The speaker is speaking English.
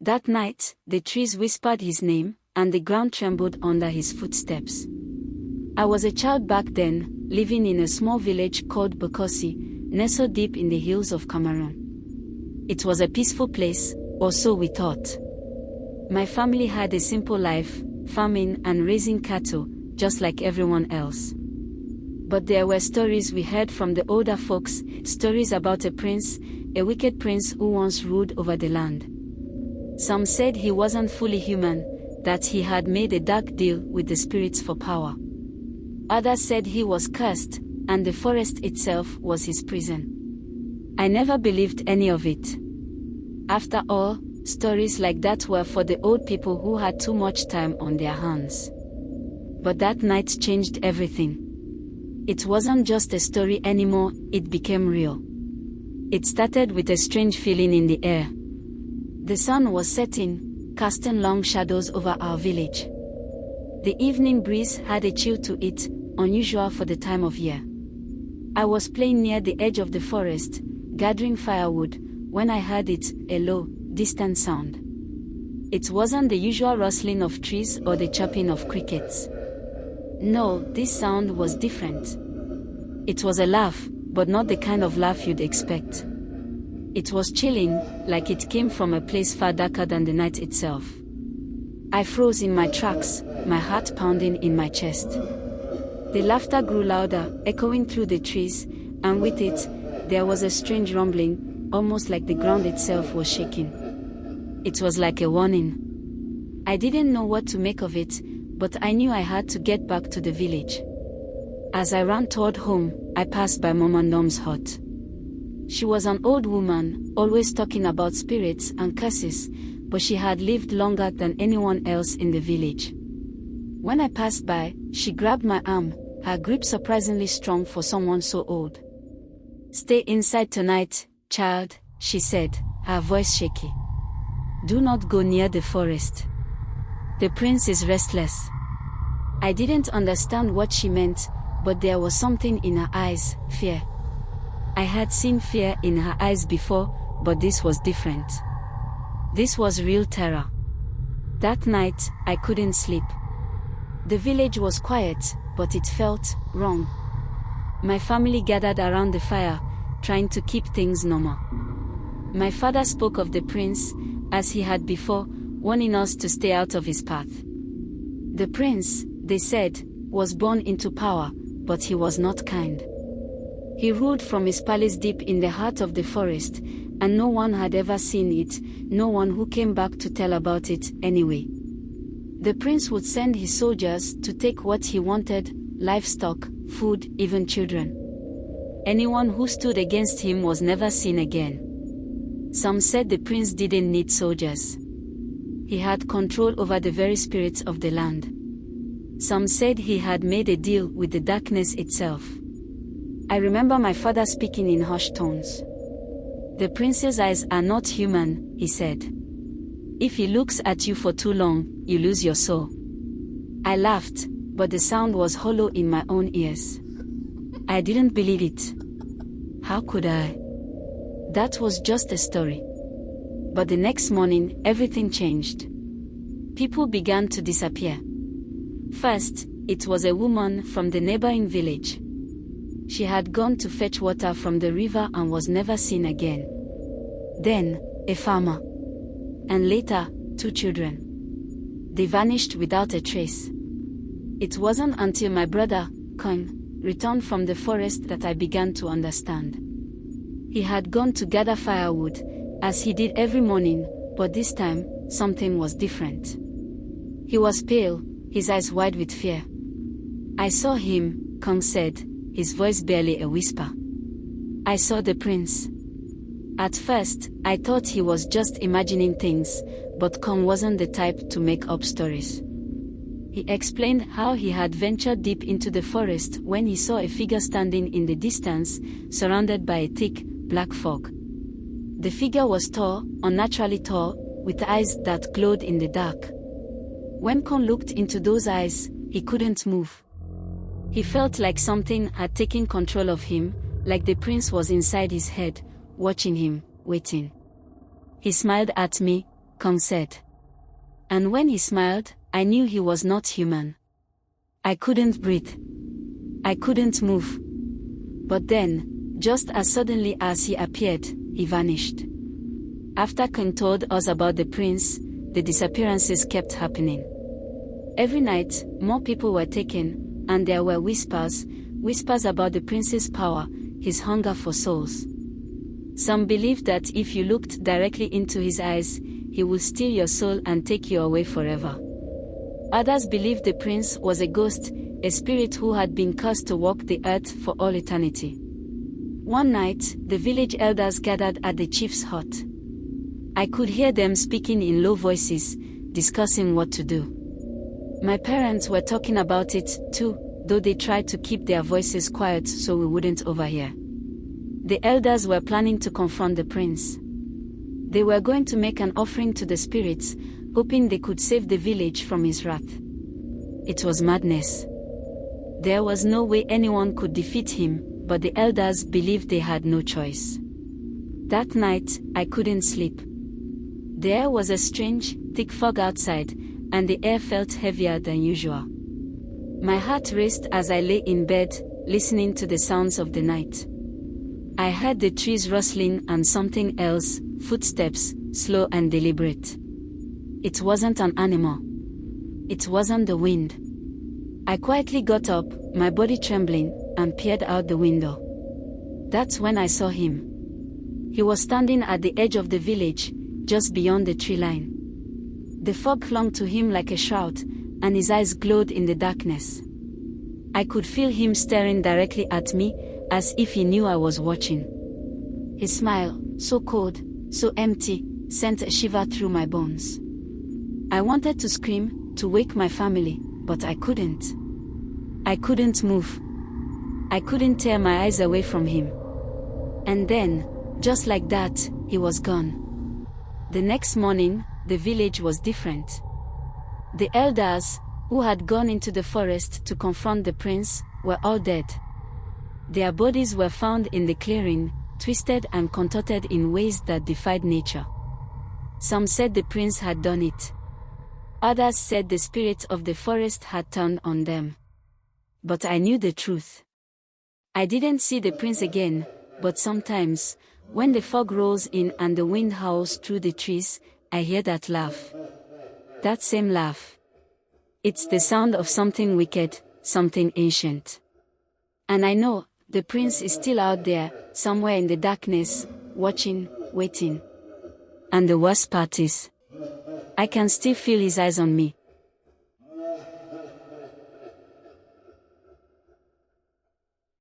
That night, the trees whispered his name, and the ground trembled under his footsteps. I was a child back then, living in a small village called Bakossi, nestled deep in the hills of Cameroon. It was a peaceful place, or so we thought. My family had a simple life, farming and raising cattle, just like everyone else. But there were stories we heard from the older folks, stories about a prince, a wicked prince who once ruled over the land. Some said he wasn't fully human, that he had made a dark deal with the spirits for power. Others said he was cursed, and the forest itself was his prison. I never believed any of it. After all, stories like that were for the old people who had too much time on their hands. But that night changed everything. It wasn't just a story anymore, it became real. It started with a strange feeling in the air. The sun was setting, casting long shadows over our village. The evening breeze had a chill to it, unusual for the time of year. I was playing near the edge of the forest, gathering firewood, when I heard it, a low, distant sound. It wasn't the usual rustling of trees or the chirping of crickets. No, this sound was different. It was a laugh, but not the kind of laugh you'd expect. It was chilling, like it came from a place far darker than the night itself. I froze in my tracks, my heart pounding in my chest. The laughter grew louder, echoing through the trees, and with it, there was a strange rumbling, almost like the ground itself was shaking. It was like a warning. I didn't know what to make of it, but I knew I had to get back to the village. As I ran toward home, I passed by Mama Nom's hut. She was an old woman, always talking about spirits and curses, but she had lived longer than anyone else in the village. When I passed by, she grabbed my arm, her grip surprisingly strong for someone so old. "Stay inside tonight, child," she said, her voice shaky. "Do not go near the forest. The prince is restless." I didn't understand what she meant, but there was something in her eyes, fear. I had seen fear in her eyes before, but this was different. This was real terror. That night, I couldn't sleep. The village was quiet, but it felt wrong. My family gathered around the fire, trying to keep things normal. My father spoke of the prince, as he had before, warning us to stay out of his path. The prince, they said, was born into power, but he was not kind. He ruled from his palace deep in the heart of the forest, and no one had ever seen it, no one who came back to tell about it, anyway. The prince would send his soldiers to take what he wanted, livestock, food, even children. Anyone who stood against him was never seen again. Some said the prince didn't need soldiers. He had control over the very spirits of the land. Some said he had made a deal with the darkness itself. I remember my father speaking in hushed tones. "The prince's eyes are not human," he said. "If he looks at you for too long, you lose your soul." I laughed, but the sound was hollow in my own ears. I didn't believe it. How could I? That was just a story. But the next morning, everything changed. People began to disappear. First, it was a woman from the neighboring village. She had gone to fetch water from the river and was never seen again. Then, a farmer. And later, 2 children. They vanished without a trace. It wasn't until my brother, Kong, returned from the forest that I began to understand. He had gone to gather firewood, as he did every morning, but this time, something was different. He was pale, his eyes wide with fear. "I saw him," Kong said, his voice barely a whisper. "I saw the prince." At first, I thought he was just imagining things, but Kong wasn't the type to make up stories. He explained how he had ventured deep into the forest when he saw a figure standing in the distance, surrounded by a thick, black fog. The figure was tall, unnaturally tall, with eyes that glowed in the dark. When Kong looked into those eyes, he couldn't move. He felt like something had taken control of him, like the prince was inside his head, watching him, waiting. He smiled at me, Kong said. And when he smiled, I knew he was not human. I couldn't breathe. I couldn't move. But then, just as suddenly as he appeared, he vanished. After Kong told us about the prince, the disappearances kept happening. Every night, more people were taken, and there were whispers about the prince's power, his hunger for souls. Some believed that if you looked directly into his eyes, he would steal your soul and take you away forever. Others believed the prince was a ghost, a spirit who had been cursed to walk the earth for all eternity. One night, the village elders gathered at the chief's hut. I could hear them speaking in low voices, discussing what to do. My parents were talking about it too, though they tried to keep their voices quiet so we wouldn't overhear. The elders were planning to confront the prince. They were going to make an offering to the spirits, hoping they could save the village from his wrath. It was madness. There was no way anyone could defeat him, but the elders believed they had no choice. That night, I couldn't sleep. There was a strange, thick fog outside, and the air felt heavier than usual. My heart raced as I lay in bed, listening to the sounds of the night. I heard the trees rustling and something else, footsteps, slow and deliberate. It wasn't an animal. It wasn't the wind. I quietly got up, my body trembling, and peered out the window. That's when I saw him. He was standing at the edge of the village, just beyond the tree line. The fog clung to him like a shroud, and his eyes glowed in the darkness. I could feel him staring directly at me, as if he knew I was watching. His smile, so cold, so empty, sent a shiver through my bones. I wanted to scream, to wake my family, but I couldn't. I couldn't move. I couldn't tear my eyes away from him. And then, just like that, he was gone. The next morning, the village was different. The elders, who had gone into the forest to confront the prince, were all dead. Their bodies were found in the clearing, twisted and contorted in ways that defied nature. Some said the prince had done it. Others said the spirit of the forest had turned on them. But I knew the truth. I didn't see the prince again, but sometimes, when the fog rolls in and the wind howls through the trees, I hear that laugh. That same laugh. It's the sound of something wicked, something ancient. And I know, the prince is still out there, somewhere in the darkness, watching, waiting. And the worst part is, I can still feel his eyes on me,